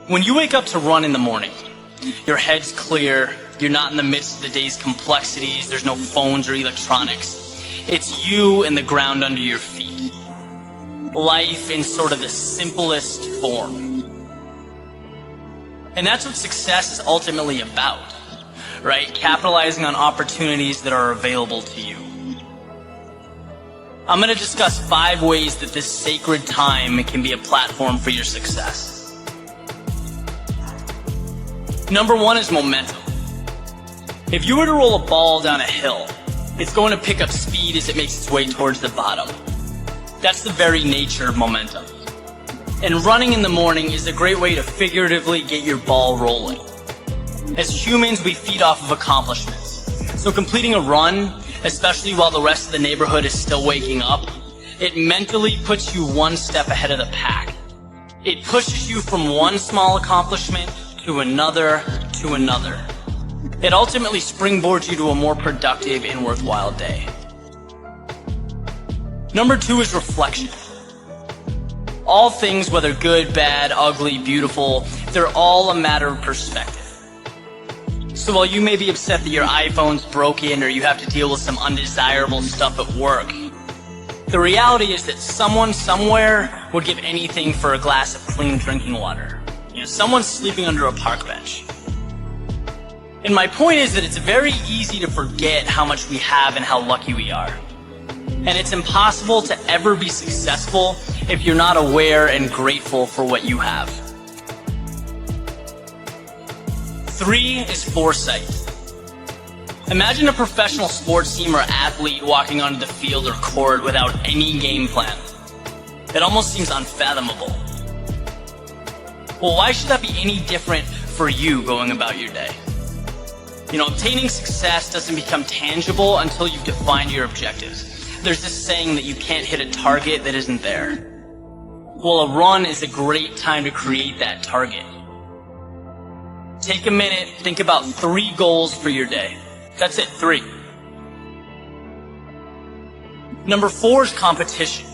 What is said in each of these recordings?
When you wake up to run in the morning, your head's clear, you're not in the midst of the day's complexities, there's no phones or electronics. It's you and the ground under your feet. Life in sort of the simplest form. And that's what success is ultimately about, right? Capitalizing on opportunities that are available to you. I'm going to discuss 5 ways that this sacred time can be a platform for your success. Number 1 is momentum. If you were to roll a ball down a hill, it's going to pick up speed as it makes its way towards the bottom. That's the very nature of momentum. And running in the morning is a great way to figuratively get your ball rolling. As humans, we feed off of accomplishments. So completing a run, especially while the rest of the neighborhood is still waking up, it mentally puts you one step ahead of the pack. It pushes you from one small accomplishment to another to another. It ultimately springboards you to a more productive and worthwhile day. Number 2 is reflection. All things, whether good, bad, ugly, beautiful, they're all a matter of perspective. So while you may be upset that your iPhone's broken or you have to deal with some undesirable stuff at work, the reality is that someone somewhere would give anything for a glass of clean drinking water. Someone's sleeping under a park bench. And my point is that it's very easy to forget how much we have and how lucky we are. And it's impossible to ever be successful if you're not aware and grateful for what you have. 3 is foresight. Imagine a professional sports team or athlete walking onto the field or court without any game plan. It almost seems unfathomable. Well, why should that be any different for you going about your day? Obtaining success doesn't become tangible until you've defined your objectives. There's this saying that you can't hit a target that isn't there. Well, a run is a great time to create that target. Take a minute, think about 3 goals for your day. That's it, 3. Number 4 is competition.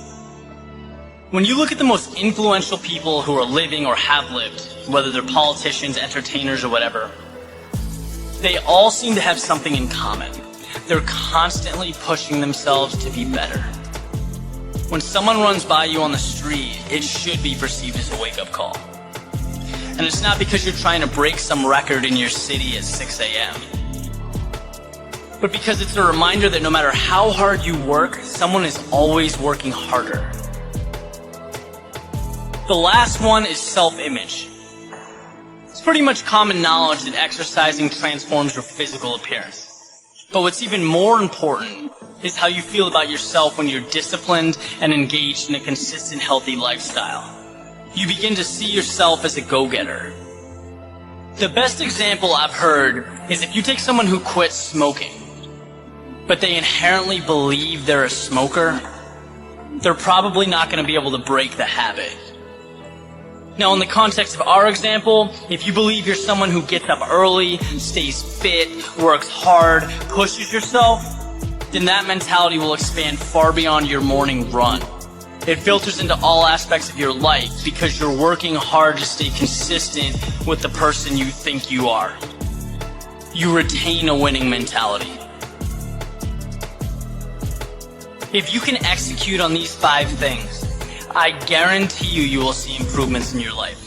When you look at the most influential people who are living or have lived, whether they're politicians, entertainers, or whatever, they all seem to have something in common. They're constantly pushing themselves to be better. When someone runs by you on the street, it should be perceived as a wake-up call. And it's not because you're trying to break some record in your city at 6 a.m. But because it's a reminder that no matter how hard you work, someone is always working harder. The last one is self-image. It's pretty much common knowledge that exercising transforms your physical appearance. But what's even more important is how you feel about yourself when you're disciplined and engaged in a consistent, healthy lifestyle. You begin to see yourself as a go-getter. The best example I've heard is if you take someone who quits smoking, but they inherently believe they're a smoker, they're probably not going to be able to break the habit. Now, in the context of our example, if you believe you're someone who gets up early, stays fit, works hard, pushes yourself, then that mentality will expand far beyond your morning run. It filters into all aspects of your life because you're working hard to stay consistent with the person you think you are. You retain a winning mentality. If you can execute on these 5 things, I guarantee you will see improvements in your life.